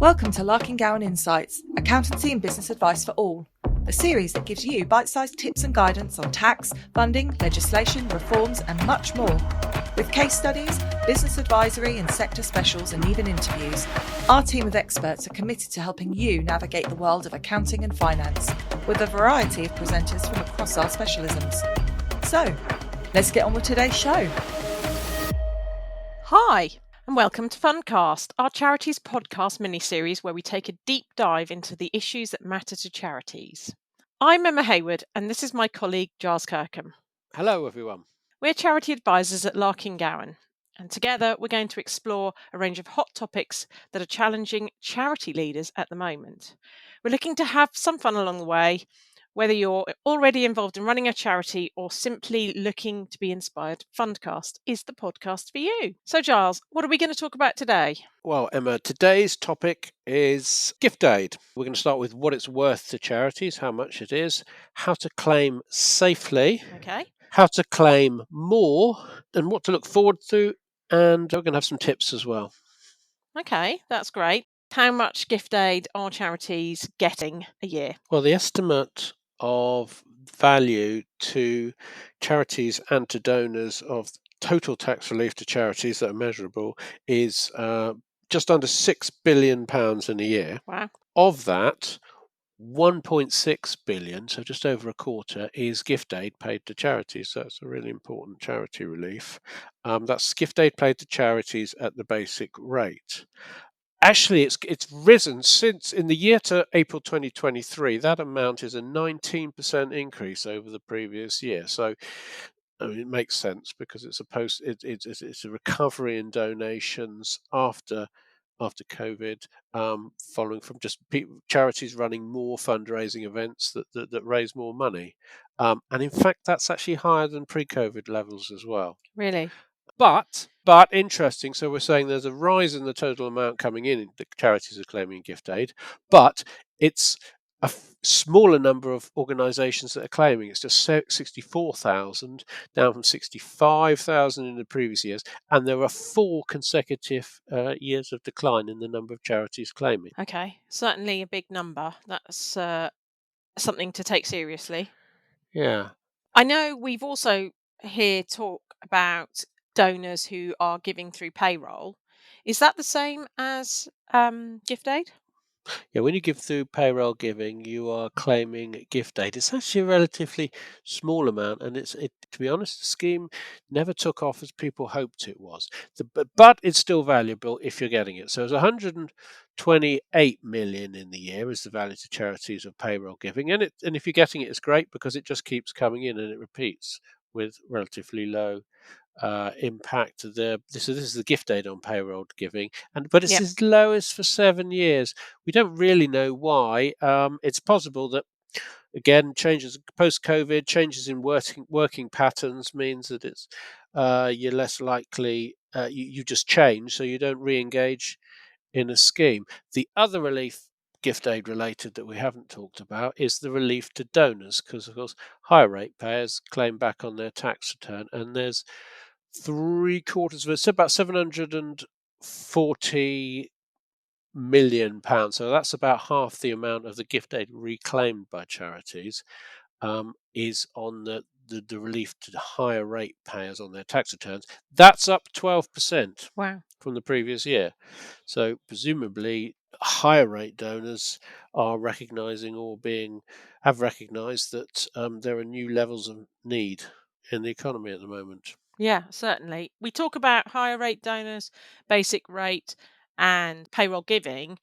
Welcome to Larking Gowen Insights, accountancy and business advice for all. A series that gives you bite-sized tips and guidance on tax, funding, legislation, reforms and much more. With case studies, business advisory and sector specials and even interviews, our team of experts are committed to helping you navigate the world of accounting and finance with a variety of presenters from across our specialisms. So, let's get on with today's show. Hi, and welcome to FUNDcast, our charities podcast mini-series where we take a deep dive into the issues that matter to charities. I'm Emma Hayward, and this is my colleague Giles Kirkham. Hello, everyone. We're charity advisors at Larking Gowen, and together we're going to explore a range of hot topics that are challenging charity leaders at the moment. We're looking to have some fun along the way, whether you're already involved in running a charity or simply looking to be inspired. FUNDcast is the podcast for you. So, Giles, what are we going to talk about today? Well, Emma, today's topic is gift aid. We're going to start with what it's worth to charities, how much it is, how to claim safely, Okay. how to claim more, and what to look forward to. And we're going to have some tips as well. Okay, that's great. How much gift aid are charities getting a year? Well, the estimate of value to charities and to donors of total tax relief to charities that are measurable is just under £6 billion in a year. Wow. Of that, 1.6 billion, so just over a quarter, is gift aid paid to charities. So that's a really important charity relief. That's gift aid paid to charities at the basic rate. Actually, it's risen since in the year to April 2023. That amount is a 19% increase over the previous year. So I mean, it makes sense because it's a recovery in donations after COVID, following from just charities running more fundraising events that raise more money. And in fact, that's actually higher than pre-COVID levels as well. Really? But interesting. So we're saying there's a rise in the total amount coming in that charities are claiming gift aid, but it's a smaller number of organisations that are claiming. It's just 64,000, down from 65,000 in the previous years, and there are 4 consecutive years of decline in the number of charities claiming. Okay, certainly a big number. That's something to take seriously. Yeah. I know we've also here talk about donors who are giving through payroll. Is that the same as gift aid? Yeah, when you give through payroll giving, you are claiming gift aid. It's actually a relatively small amount, and to be honest, the scheme never took off as people hoped it was. But it's still valuable if you're getting it. So it's 128 million in the year is the value to charities of payroll giving, and if you're getting it, it's great because it just keeps coming in and it repeats with relatively low impact. This is the gift aid on payroll giving, but it's Yep. as low as for 7 years. We don't really know why. It's possible that again changes post-COVID, changes in working patterns means that it's you're less likely. You just change, so you don't re-engage in a scheme. The other relief gift aid related that we haven't talked about is the relief to donors, because of course higher rate payers claim back on their tax return, and there's 3/4 of it, so about 740 million pounds. So that's about half the amount of the gift aid reclaimed by charities, is on the relief to the higher rate payers on their tax returns. That's up 12% Wow. from the previous year. So presumably higher rate donors are recognising have recognised that there are new levels of need in the economy at the moment. Yeah, certainly. We talk about higher rate donors, basic rate, and payroll giving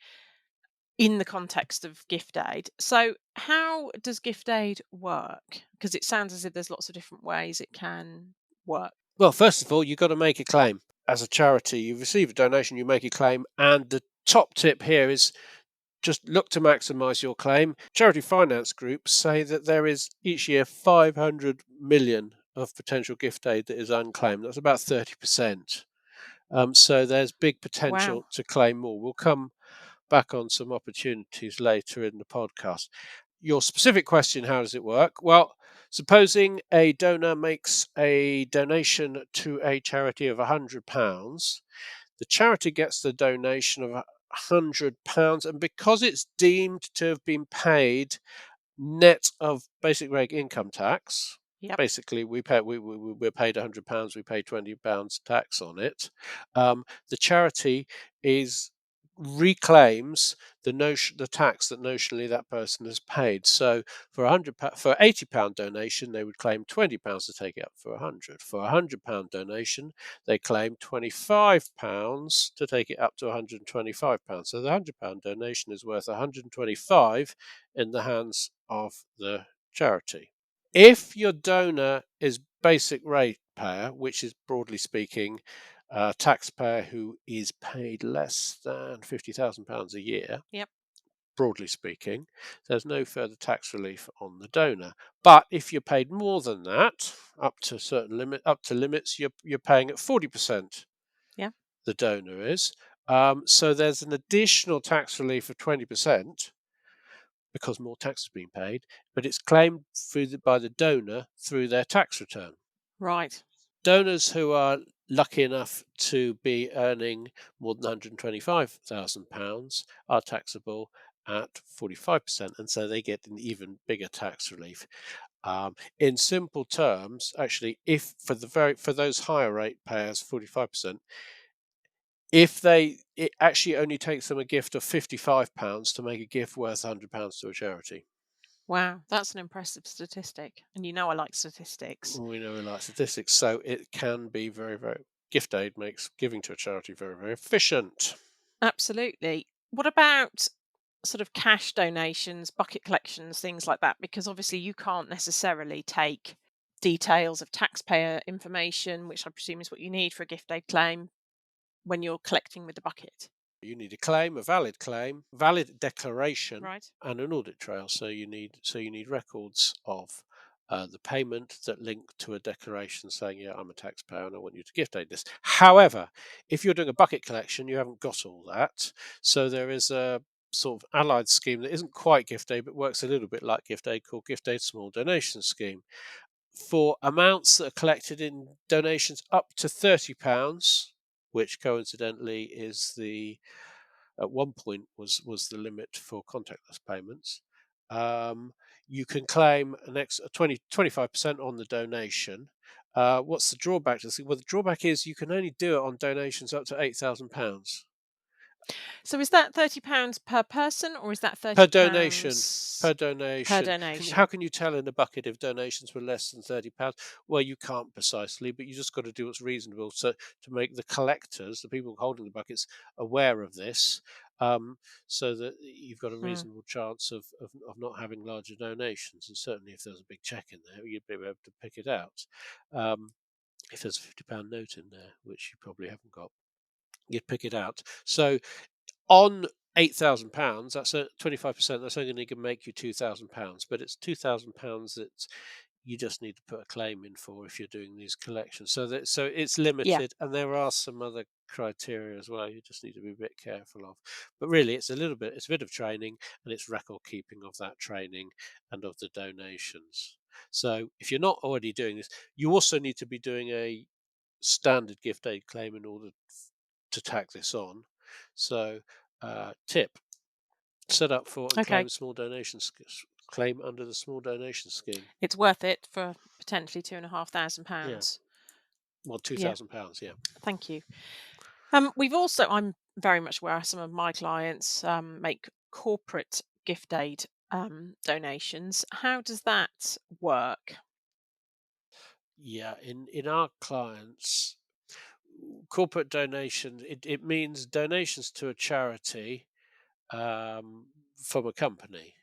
in the context of gift aid. So, how does gift aid work? Because it sounds as if there's lots of different ways it can work. Well, first of all, you've got to make a claim. As a charity, you receive a donation, you make a claim, and the top tip here is just look to maximise your claim. Charity finance groups say that there is each year 500 million of potential gift aid that is unclaimed. That's about 30%. So there's big potential Wow. to claim more. We'll come back on some opportunities later in the podcast. Your specific question, how does it work? Well, supposing a donor makes a donation to a charity of £100, the charity gets the donation of £100, and because it's deemed to have been paid net of basic reg income tax, Yep. basically we're paid £100, we pay £20 tax on it. The charity reclaims the tax that notionally that person has paid. So for for £80 donation, they would claim £20 to take it up for 100. For £100 donation, they claim £25 to take it up to £125. So the £100 donation is worth 125 in the hands of the charity. If your donor is basic rate payer, which is broadly speaking a taxpayer who is paid less than £50,000 a year, Yep. broadly speaking, there's no further tax relief on the donor. But if you're paid more than that, up to limits, you're paying at 40%. Yeah. The donor is. So there's an additional tax relief of 20% because more tax is being paid, but it's claimed by the donor through their tax return. Right. Donors who are lucky enough to be earning more than £125,000 are taxable at 45%, and so they get an even bigger tax relief. In simple terms, actually, if for those higher rate payers, 45%, it actually only takes them a gift of £55 to make a gift worth £100 to a charity. Wow, that's an impressive statistic. And you know I like statistics. We know we like statistics, so it can be very, very. Gift aid makes giving to a charity very, very efficient. Absolutely. What about sort of cash donations, bucket collections, things like that? Because obviously you can't necessarily take details of taxpayer information, which I presume is what you need for a gift aid claim when you're collecting with the bucket. You need a valid declaration, Right. and an audit trail. So you need records of the payment that link to a declaration saying, "Yeah, I'm a taxpayer and I want you to gift aid this." However, if you're doing a bucket collection, you haven't got all that. So there is a sort of allied scheme that isn't quite gift aid, but works a little bit like gift aid, called Gift Aid Small Donation Scheme. For amounts that are collected in donations up to £30, which coincidentally is at one point was the limit for contactless payments. You can claim an extra 25% on the donation. What's the drawback to this? Well, the drawback is you can only do it on donations up to £8,000 So is that £30 per person or is that per donation. £30 Per per donation. How donation? can you tell in a bucket if donations were less than £30? Well, you can't precisely, but you just got to do what's reasonable to make the collectors, the people holding the buckets, aware of this, um, so that you've got a Hmm. reasonable chance of not having larger donations. And certainly, if there's a big check in there, you'd be able to pick it out. If there's a £50 note in there, which you probably haven't got, you'd pick it out. So on £8,000, that's 25%. That's only going to make you £2,000, but it's £2,000 that you just need to put a claim in for if you're doing these collections. So it's Yeah. limited, and there are some other criteria as well. You just need to be a bit careful of. But really, it's a bit of training, and it's record keeping of that training and of the donations. So if you're not already doing this, you also need to be doing a standard gift aid claim in order to tack this on. So, tip: set up for and Okay. claim under the small donation scheme. It's worth it for potentially Yeah, £2,500. well, Yeah. £2,000. Yeah, Thank you. We've also, I'm very much aware some of my clients make corporate gift aid donations. How does that work? yeah. In our clients, corporate donations, it means donations to a charity from a company,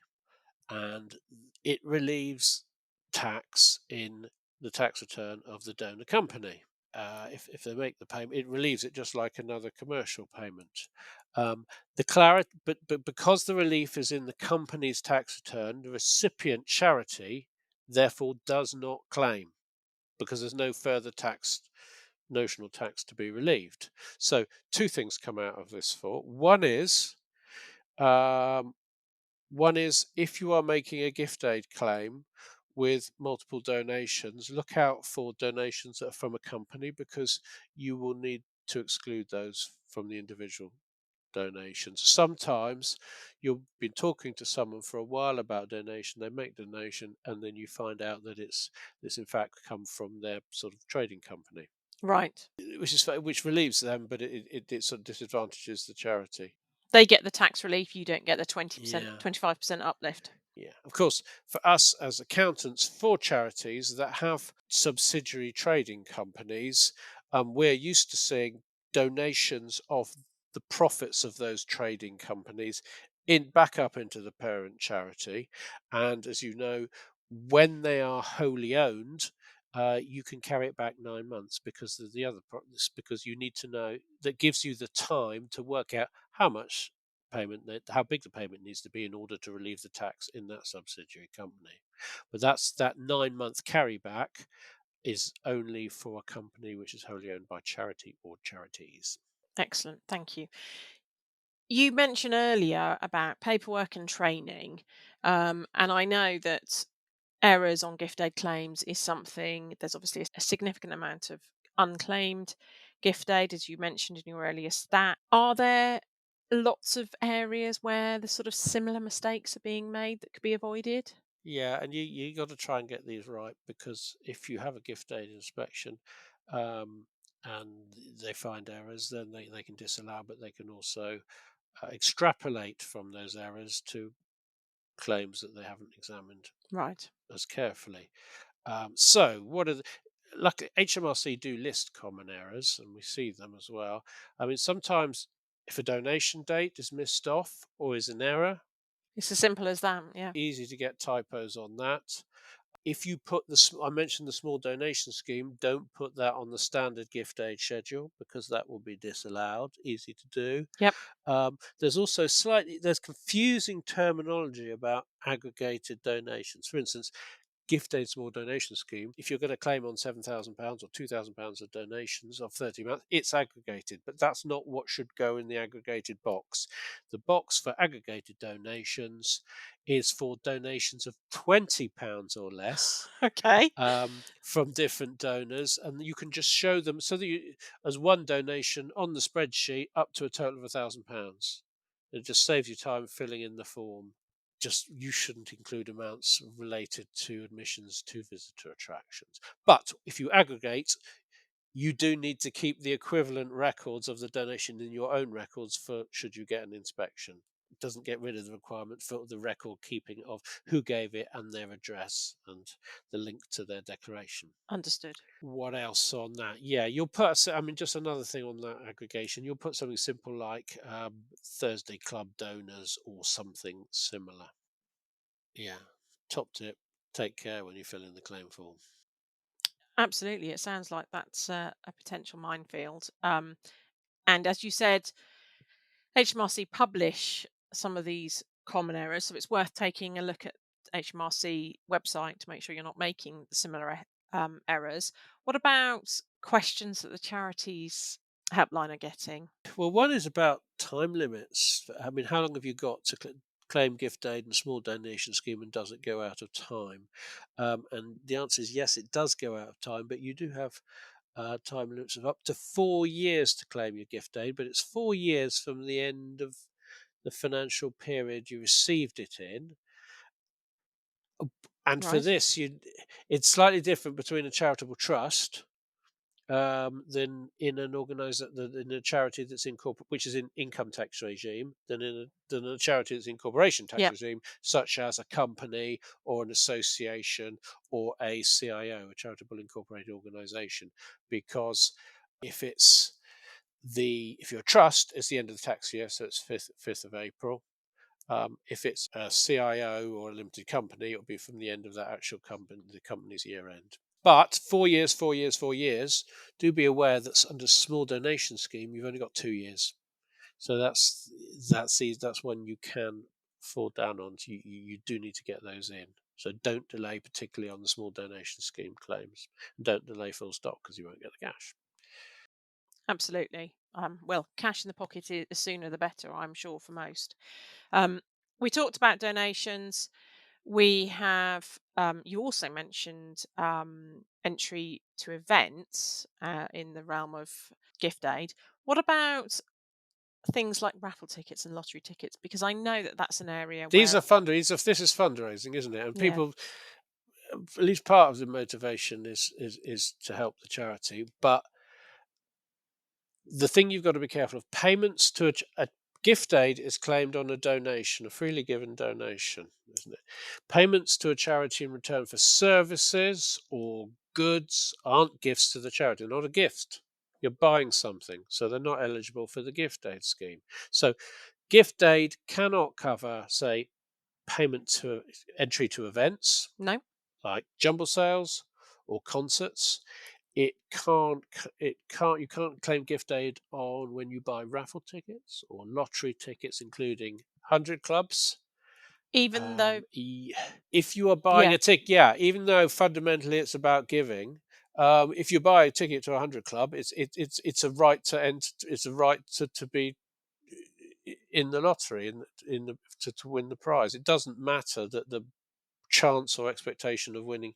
and it relieves tax in the tax return of the donor company. If they make the payment, it relieves it just like another commercial payment. But because the relief is in the company's tax return, the recipient charity therefore does not claim because there's no further notional tax to be relieved. So two things come out of this for. Um, one is if you are making a gift aid claim with multiple donations, look out for donations that are from a company because you will need to exclude those from the individual donations. Sometimes you've been talking to someone for a while about donation, they make donation, and then you find out that it's in fact come from their sort of trading company, Right. which relieves them, but it sort of disadvantages the charity. They get the tax relief, you don't get the 20%, Yeah. 25% uplift. Yeah, of course, for us as accountants for charities that have subsidiary trading companies, we're used to seeing donations of the profits of those trading companies in back up into the parent charity. And as you know, when they are wholly owned, you can carry it back 9 months because of the other because you need to know that gives you the time to work out how much how big the payment needs to be in order to relieve the tax in that subsidiary company. But that 9 month carryback is only for a company which is wholly owned by charity or charities. Excellent. Thank you. You mentioned earlier about paperwork and training. And I know that errors on gift aid claims is something, there's obviously a significant amount of unclaimed gift aid, as you mentioned in your earlier stat. Are there lots of areas where the sort of similar mistakes are being made that could be avoided? Yeah, and you got to try and get these right, because if you have a gift aid inspection, um, and they find errors, then they can disallow, but they can also extrapolate from those errors to claims that they haven't examined Right. as carefully. So, what are luckily HMRC do list common errors, and we see them as well. I mean, sometimes if a donation date is missed off or is an error, It's as simple as that. Yeah. easy to get typos on that. If you put I mentioned the small donation scheme, don't put that on the standard gift aid schedule because that will be disallowed. Easy to do. Yep. There's also there's confusing terminology about aggregated donations. For instance, gift aid small donation scheme, if you're going to claim on £7,000 or £2,000 of donations of 30 months, it's aggregated, but that's not what should go in the aggregated box. The box for aggregated donations is for donations of £20 or less, Okay. from different donors, and you can just show them so that as one donation on the spreadsheet up to a total of £1,000. It just saves you time filling in the form. Just you shouldn't include amounts related to admissions to visitor attractions. But if you aggregate, you do need to keep the equivalent records of the donation in your own records for should you get an inspection. It doesn't get rid of the requirement for the record keeping of who gave it and their address and the link to their declaration. Understood. What else on that? Yeah, you'll put, I mean, just another thing on that aggregation, you'll put something simple like Thursday Club donors or something similar. Yeah. Top tip, take care when you fill in the claim form. Absolutely. It sounds like that's a potential minefield. And as you said, HMRC publish some of these common errors, so it's worth taking a look at HMRC website to make sure you're not making similar errors. What about questions that the charities helpline are getting? Well, one is about time limits. I mean, how long have you got to claim gift aid and small donation scheme, and does it go out of time? And the answer is yes, it does go out of time, but you do have time limits of up to 4 years to claim your gift aid, but it's 4 years from the end of the financial period you received it in. And for Right. this, it's slightly different between a charitable trust than in an in a charity that's in which is in income tax regime, than a charity that's in corporation tax Yeah. regime, such as a company or an association or a CIO, a charitable incorporated organisation. Because if it's if you're a trust, it's the end of the tax year, so it's fifth of April. If it's a CIO or a limited company, it'll be from the end of that actual company, the company's year end. But 4 years, 4 years, 4 years. Do be aware that under small donation scheme, you've only got 2 years. So that's when you can fall down on. You do need to get those in. So don't delay, particularly on the small donation scheme claims. And don't delay full stop because you won't get the cash. Absolutely. Well, cash in the pocket is the sooner the better, I'm sure, for most. Um, we talked about donations. We have, you also mentioned entry to events in the realm of gift aid. What about things like raffle tickets and lottery tickets? Because I know that that's an area These where, are fundraising. This is fundraising, isn't it? And yeah, people, at least part of the motivation is to help the charity. But the thing you've got to be careful of, payments to a gift aid is claimed on a donation, a freely given donation, isn't it? Payments to a charity in return for services or goods aren't gifts to the charity. They're not a gift. You're buying something, so they're not eligible for the gift aid scheme. So gift aid cannot cover, say, payment to entry to events no, like jumble sales or concerts. It can't you can't claim gift aid on when you buy raffle tickets or lottery tickets, including 100 clubs. even though, If you are buying yeah, a ticket, yeah, even though fundamentally it's about giving, if you buy a ticket to a 100 club, it's a right to enter. It's a right to be in the lottery, to win the prize. It doesn't matter that the chance or expectation of winning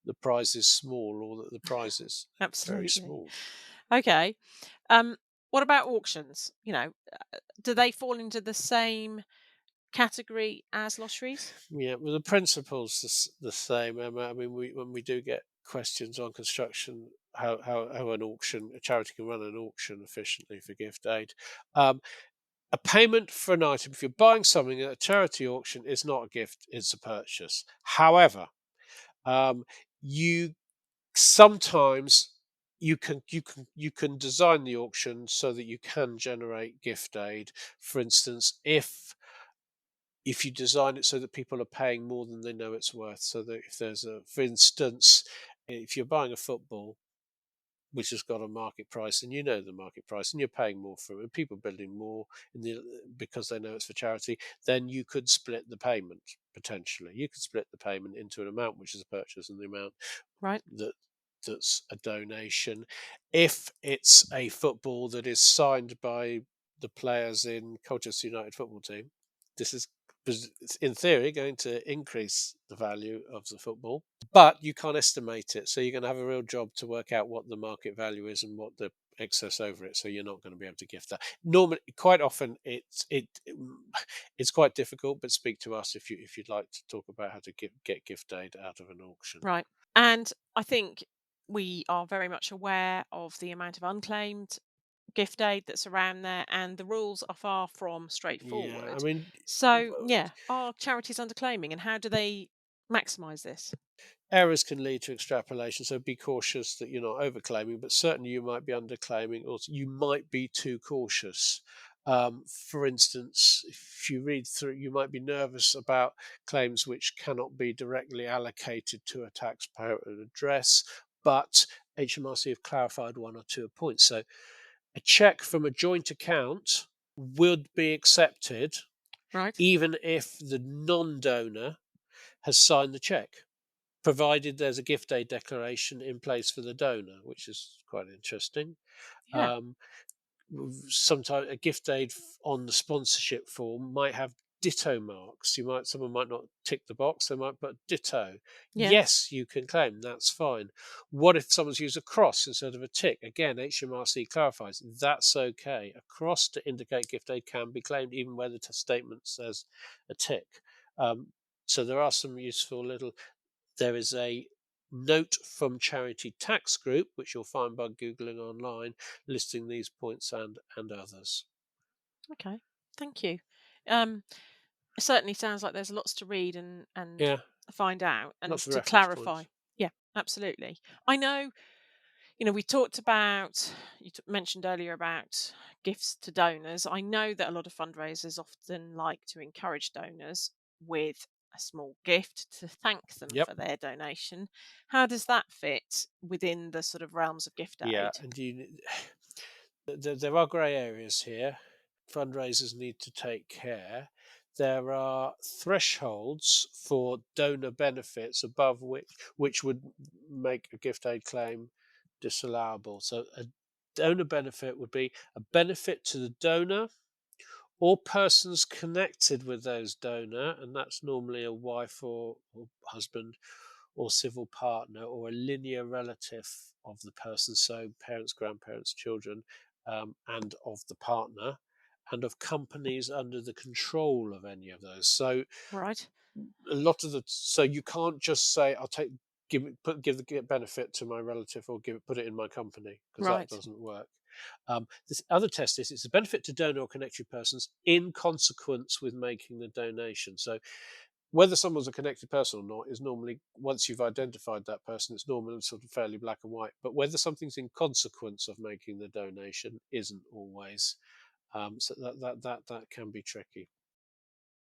the prize is small, or that the prize is very absolutely. small. Okay. What about auctions? Do they fall into the same category as lotteries? Yeah, well, the principle's the same, Emma. I mean, when we do get questions on construction, how a charity can run an auction efficiently for gift aid. Um, a payment for an item, if you're buying something at a charity auction, is not a gift; it's a purchase. However, um, you sometimes you can design the auction so that you can generate gift aid. For instance, if you design it so that people are paying more than they know it's worth, so that if there's for instance, if you're buying a football which has got a market price, and you know the market price, and you're paying more for it, and people are building more because they know it's for charity, then you could split the payment. Potentially you could split the payment into an amount which is a purchase and the amount Right. that that's a donation. If it's a football that is signed by the players in Colchester United football team, this is in theory going to increase the value of the football, but you can't estimate it. So you're going to have a real job to work out what the market value is and what the excess over it. So you're not going to be able to gift that. Normally, quite often, it's quite difficult. But speak to us if you'd like to talk about how to get gift aid out of an auction. Right. And I think we are very much aware of the amount of unclaimed gift aid that's around there, and the rules are far from Yeah, I straightforward. mean, So, yeah, are charities underclaiming, and how do they maximise this? errors can lead to extrapolation, so be cautious that you're not overclaiming, but certainly you might be underclaiming, or you might be too cautious. For instance, if you read through, you might be nervous about claims which cannot be directly allocated to a taxpayer address, but HMRC have clarified one or two points. So a cheque from a joint account would be accepted Right. even if the non-donor has signed the cheque, provided there's a gift aid declaration in place for the donor, which is quite interesting. Yeah. Um, Sometimes a gift aid on the sponsorship form might have ditto marks. Someone might not tick the box, they might put ditto. Yeah. Yes, you can claim, that's fine. What if someone's used a cross instead of a tick? Again, HMRC clarifies that's okay. A cross to indicate gift aid can be claimed even where the statement says a tick. Um, so there are some useful little. There is a note from Charity Tax Group, which you'll find by Googling online, listing these points and others. Okay. Thank you. Um, it certainly sounds like there's lots to read and Yeah, find out and lots of to reference clarify. points. Yeah, absolutely. I know. We talked about, mentioned earlier about gifts to donors. I know that a lot of fundraisers often like to encourage donors with a small gift to thank them Yep. for their donation. How does that fit within the sort of realms of gift Yeah, aid? and there are grey areas here. Fundraisers need to take care. There are thresholds for donor benefits above which would make a gift aid claim disallowable. So a donor benefit would be a benefit to the donor or persons connected with those donor, and that's normally a wife or husband or civil partner or a linear relative of the person, so parents, grandparents, children, and of the partner. and of companies under the control of any of those. So Right. so you can't just say I'll give the benefit to my relative or put it in my company, because that Right. doesn't work. This other test is it's a benefit to donor or connected persons in consequence with making the donation. So whether someone's a connected person or not is normally, once you've identified that person, it's normally sort of fairly black and white. But whether something's in consequence of making the donation isn't always. So that can be tricky.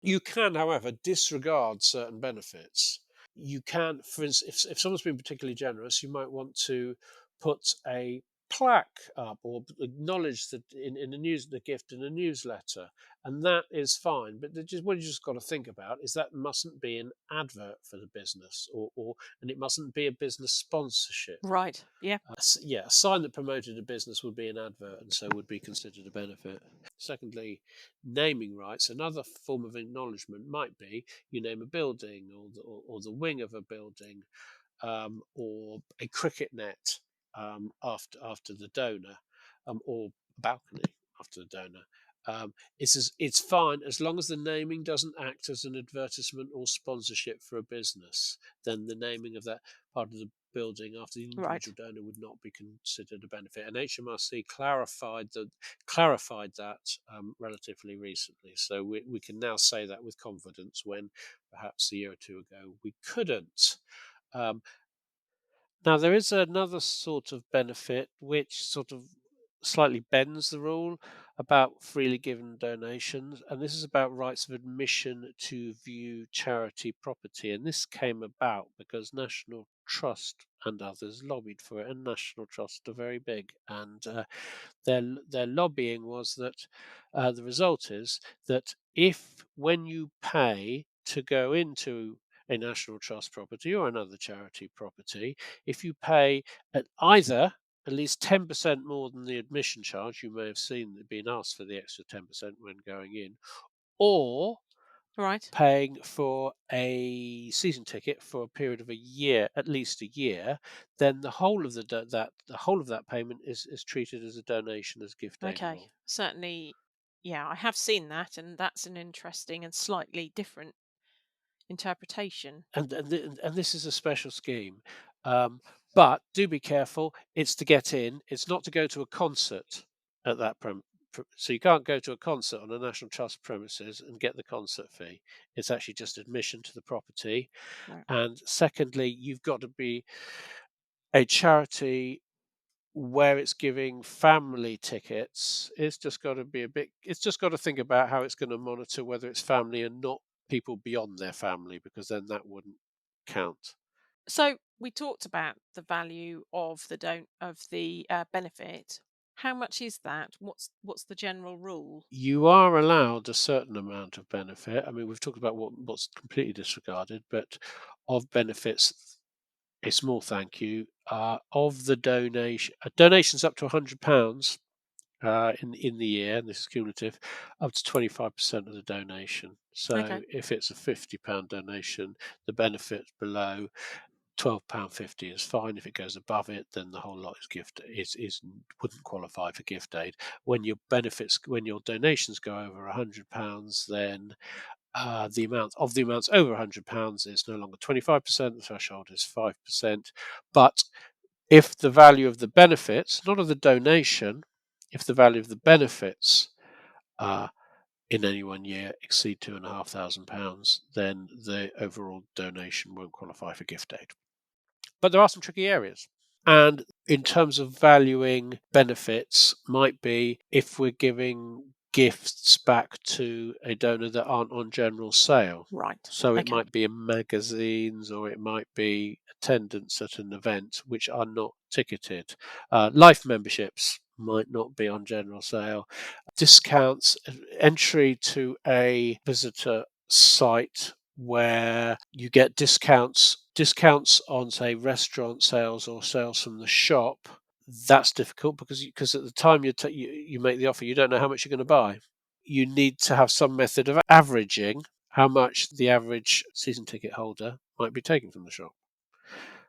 You can, however, disregard certain benefits. You can, for instance, if someone's been particularly generous, you might want to put a plaque up or acknowledge that in the gift in a newsletter, and that is fine. But what you just got to think about is that mustn't be an advert for the business, and it mustn't be a business sponsorship. Right. Yeah. A sign that promoted a business would be an advert, and so would be considered a benefit. Secondly, naming rights. Another form of acknowledgement might be you name a building or the wing of a building, or a cricket net after the donor, or a balcony after the donor. It's fine as long as the naming doesn't act as an advertisement or sponsorship for a business. Then the naming of that part of the building after the Right. individual donor would not be considered a benefit. And HMRC clarified that relatively recently, so we can now say that with confidence, when perhaps a year or two ago we couldn't. Um, Now, there is another sort of benefit which sort of slightly bends the rule about freely given donations, and this is about rights of admission to view charity property. And this came about because National Trust and others lobbied for it, and National Trust are very big, and their lobbying was that the result is that if when you pay to go into a National Trust property or another charity property, if you pay at either at least 10% more than the admission charge, you may have seen being asked for the extra 10% when going in, or Right. paying for a season ticket for a period of a year, at least a year, then the whole of that payment is treated as a donation, as gift aid and Okay. all. Certainly. Yeah, I have seen that, and that's an interesting and slightly different interpretation. And this is a special scheme, um, but do be careful. It's to get in. It's not to go to a concert at that so you can't go to a concert on a National Trust premises and get the concert fee. It's actually just admission to the property. Right. And secondly, you've got to be a charity where it's giving family tickets. It's just got to be it's just got to think about how it's going to monitor whether it's family and not people beyond their family, because then that wouldn't count. So we talked about the value of the benefit. How much is that? What's the general rule? You are allowed a certain amount of benefit. I mean, we've talked about what's completely disregarded, but of benefits, a small thank you. Of the donations up to £100 in the year, and this is cumulative, up to 25% of the donation. So Okay. if it's a £50 donation, the benefit below £12.50 is fine. If it goes above it, then the whole lot is wouldn't qualify for gift aid. When your donations go over £100, then the amounts over £100 is no longer 25%. The threshold is 5%. But if the value of the benefits, not of the donation, if the value of the benefits in any one year exceed £2,500, then the overall donation won't qualify for gift aid. But there are some tricky areas. And in terms of valuing benefits, might be if we're giving gifts back to a donor that aren't on general sale. Right. So it Okay. might be in magazines, or it might be attendance at an event which are not ticketed. Life memberships might not be on general sale. Discounts, entry to a visitor site where you get discounts on, say, restaurant sales or sales from the shop. That's difficult because at the time you make the offer, you don't know how much you're going to buy. You need to have some method of averaging how much the average season ticket holder might be taking from the shop.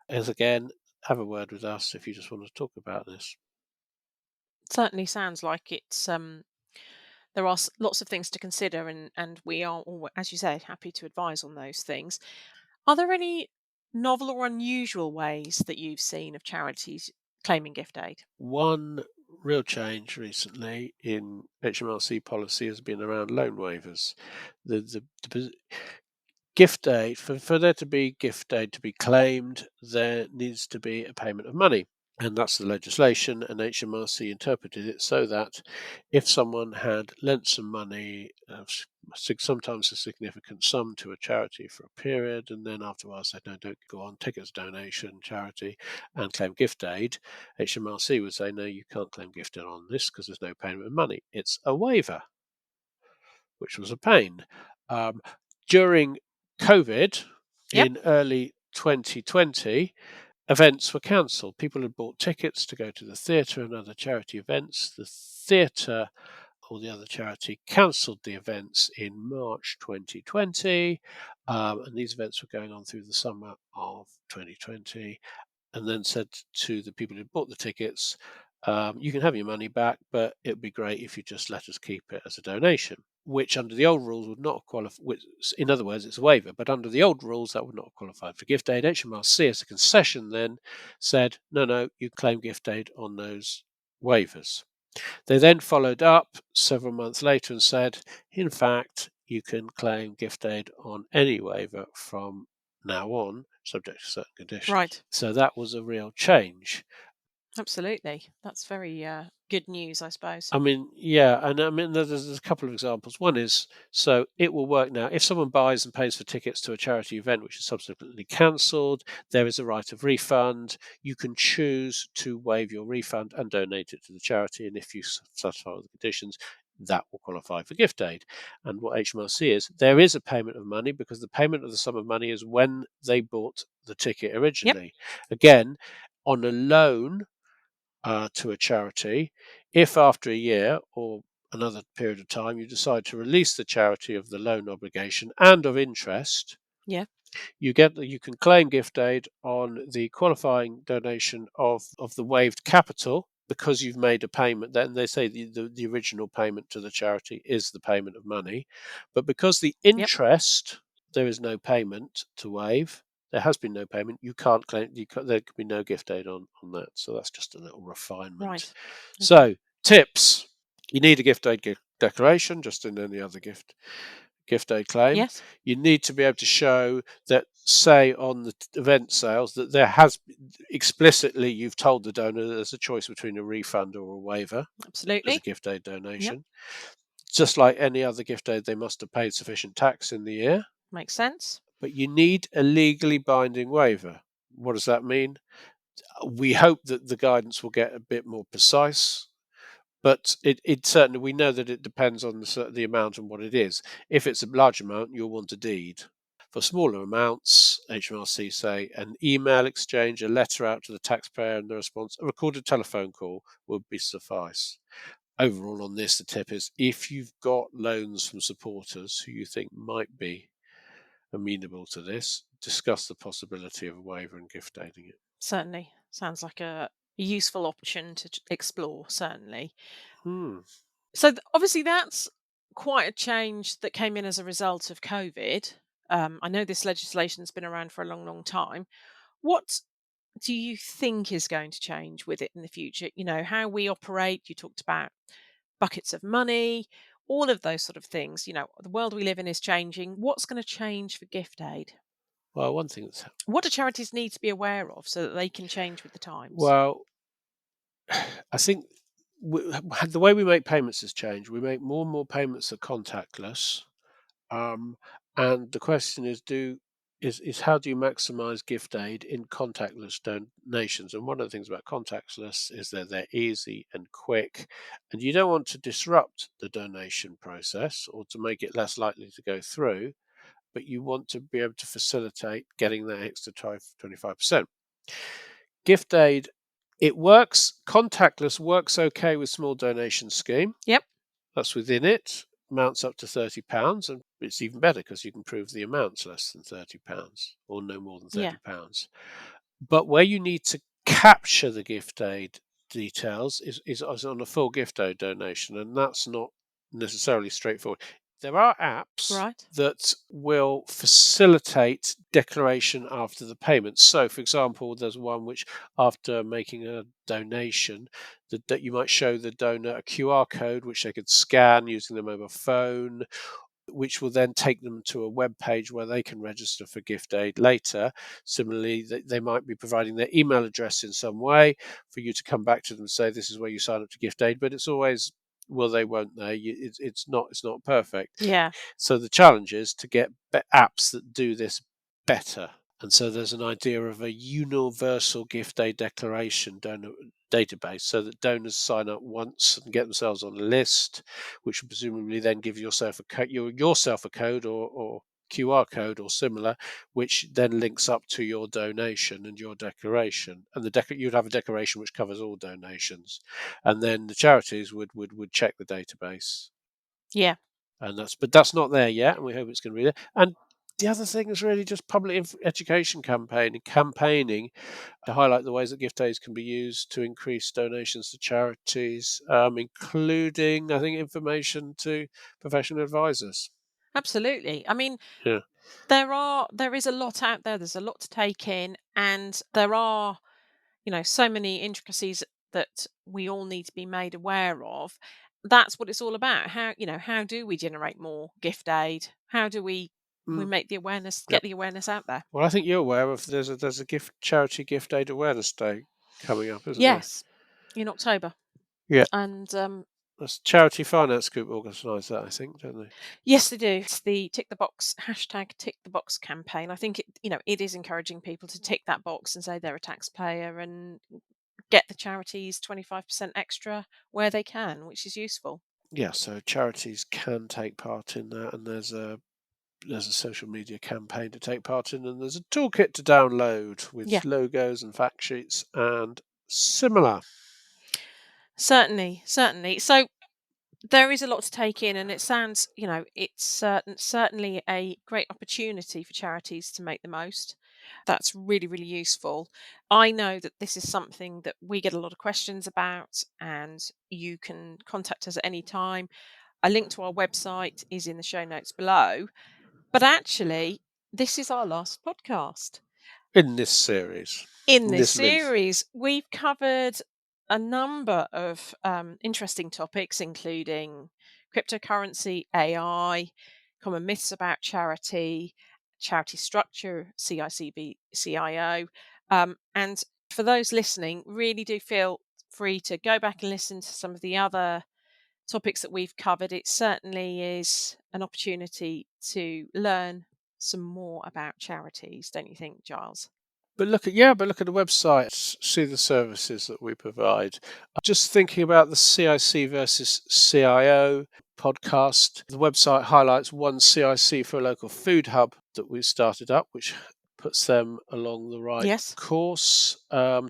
As again, have a word with us if you just want to talk about this. Certainly sounds like it's there are lots of things to consider, and we are, as you say, happy to advise on those things. Are there any novel or unusual ways that you've seen of charities claiming gift aid? One real change recently in HMRC policy has been around loan waivers. The gift aid, for there to be gift aid to be claimed, there needs to be a payment of money. And that's the legislation, and HMRC interpreted it so that if someone had lent some money, sometimes a significant sum, to a charity for a period, and then after a while said, no, don't go on, take it as donation, charity, and claim gift aid, HMRC would say, no, you can't claim gift aid on this because there's no payment of money. It's a waiver, which was a pain. During COVID, Yep. in early 2020, events were cancelled. People had bought tickets to go to the theatre and other charity events. The theatre or the other charity cancelled the events in March 2020, and these events were going on through the summer of 2020, and then said to the people who bought the tickets, you can have your money back, but it would be great if you just let us keep it as a donation, which under the old rules would not qualify. In other words, it's a waiver, but under the old rules, that would not qualify for gift aid. HMRC, as a concession, then said, no, you claim gift aid on those waivers. They then followed up several months later and said, in fact, you can claim gift aid on any waiver from now on, subject to certain conditions. Right. So that was a real change. Absolutely. That's very good news, I suppose. I mean, yeah, and I mean, there's a couple of examples. One is, so it will work now. If someone buys and pays for tickets to a charity event which is subsequently cancelled, there is a right of refund. You can choose to waive your refund and donate it to the charity, and if you satisfy all the conditions, that will qualify for gift aid. And what HMRC is, there is a payment of money because the payment of the sum of money is when they bought the ticket originally. Again, on a loan to a charity, if after a year or another period of time you decide to release the charity of the loan obligation and of interest, Yeah. you can claim gift aid on the qualifying donation of the waived capital because you've made a payment. Then they say the original payment to the charity is the payment of money, but because the Yep. interest, there is no payment to waive. There has been no payment. You can't claim. There could be no gift aid on that. So that's just a little refinement. Right. Okay. So tips: you need a gift aid declaration, just in any other gift aid claim. Yes. You need to be able to show that, say, on the event sales, that there has explicitly you've told the donor that there's a choice between a refund or a waiver as Absolutely. a gift aid donation. Just like any other gift aid, they must have paid sufficient tax in the year. Makes sense. But you need a legally binding waiver. What does that mean? We hope that the guidance will get a bit more precise, but it certainly, we know that it depends on the amount and what it is. If it's a large amount, you'll want a deed. For smaller amounts, HMRC say an email exchange, a letter out to the taxpayer and the response, a recorded telephone call would be suffice. Overall on this, the tip is, if you've got loans from supporters who you think might be amenable to this, discuss the possibility of a waiver and gift aiding it. Certainly. Sounds like a useful option to explore, certainly. So obviously that's quite a change that came in as a result of COVID. I know this legislation's been around for a long, long time. What do you think is going to change with it in the future? You know, how we operate, you talked about buckets of money, all of those sort of things. You know, the world we live in is changing. What's going to change for gift aid? Well, one thing that's What do charities need to be aware of so that they can change with the times? well, I think the way we make payments has changed. We make more and more payments that are contactless, and the question is how do you maximize gift aid in contactless donations? And one of the things about contactless is that they're easy and quick, and you don't want to disrupt the donation process or to make it less likely to go through, but you want to be able to facilitate getting that extra 25%. Gift aid, it works. Contactless works okay with small donation scheme. Yep. That's within it. Amounts up to £30, and it's even better because you can prove the amount's less than £30 or no more than £30. But where you need to capture the gift aid details is on a full gift aid donation, and that's not necessarily straightforward. There are apps Right. that will facilitate declaration after the payment. So, for example, there's one which, after making a donation, that you might show the donor a QR code which they could scan using their mobile phone, which will then take them to a web page where they can register for gift aid later. Similarly, they might be providing their email address in some way for you to come back to them and say, this is where you sign up to gift aid. But it's always, will they, won't they? It's not perfect. Yeah. So the challenge is to get apps that do this better. And so there's an idea of a universal gift aid declaration donor database, so that donors sign up once and get themselves on a list, which will presumably then give yourself a code or QR code or similar, which then links up to your donation and your declaration. And you'd have a declaration which covers all donations, and then the charities would check the database. Yeah. And that's not there yet, and we hope it's going to be there. And the other thing is really just public education campaigning to highlight the ways that gift aids can be used to increase donations to charities, including, I think, information to professional advisors. Absolutely. I mean, Yeah. there is a lot out there. There's a lot to take in, and there are, so many intricacies that we all need to be made aware of. That's what it's all about. How do we generate more gift aid? How do we make the awareness, Yep. get the awareness out there? Well, I think you're aware of there's a charity gift aid awareness day coming up, isn't there? Yes, in October. Yeah. And That's Charity Finance Group organise that, I think, don't they? yes, they do. It's the Tick the Box campaign. I think it is encouraging people to tick that box and say they're a taxpayer and get the charities 25% extra where they can, which is useful. Yeah, so charities can take part in that, and there's a social media campaign to take part in, and there's a toolkit to download with logos and fact sheets and similar. Certainly. So there is a lot to take in, and it sounds, it's certainly a great opportunity for charities to make the most. That's really, really useful. I know that this is something that we get a lot of questions about, and you can contact us at any time. A link to our website is in the show notes below. But actually, this is our last podcast. In this series. In this series, we've covered a number of interesting topics, including cryptocurrency, AI, common myths about charity, charity structure, CICB, CIO. And for those listening, really do feel free to go back and listen to some of the other topics that we've covered. It certainly is an opportunity to learn some more about charities, don't you think, Giles? But look at the website, see the services that we provide. Just thinking about the CIC versus CIO podcast, the website highlights one CIC for a local food hub that we started up, which puts them along the right course.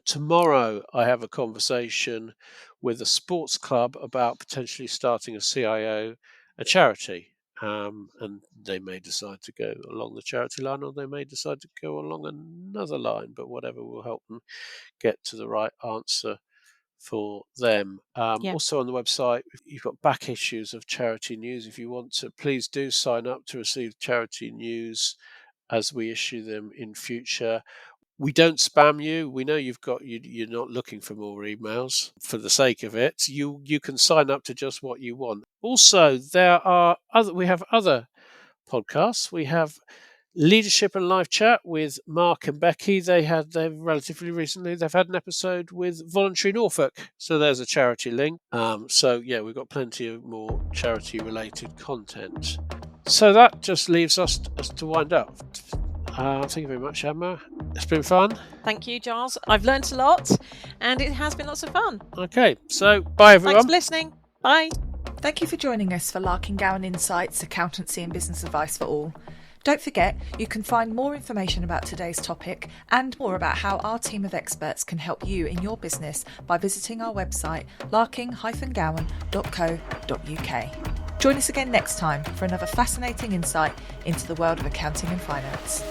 Tomorrow I have a conversation with a sports club about potentially starting a CIO, a charity. And they may decide to go along the charity line, or they may decide to go along another line, but whatever will help them get to the right answer for them. Also on the website, you've got back issues of charity news. If you want to, please do sign up to receive charity news as we issue them in future. We don't spam you. We know you're not looking for more emails for the sake of it. You can sign up to just what you want. Also, we have other podcasts. We have Leadership and Life Chat with Mark and Becky. They've relatively recently they've had an episode with Voluntary Norfolk. So there's a charity link. We've got plenty of more charity related content. So that just leaves us to wind up. Thank you very much, Emma. It's been fun. Thank you, Giles. I've learnt a lot, and it has been lots of fun. Okay, so bye everyone. Thanks for listening. Bye. Thank you for joining us for Larking Gowen Insights, Accountancy and Business Advice for All. Don't forget, you can find more information about today's topic and more about how our team of experts can help you in your business by visiting our website, larking-gowen.co.uk. Join us again next time for another fascinating insight into the world of accounting and finance.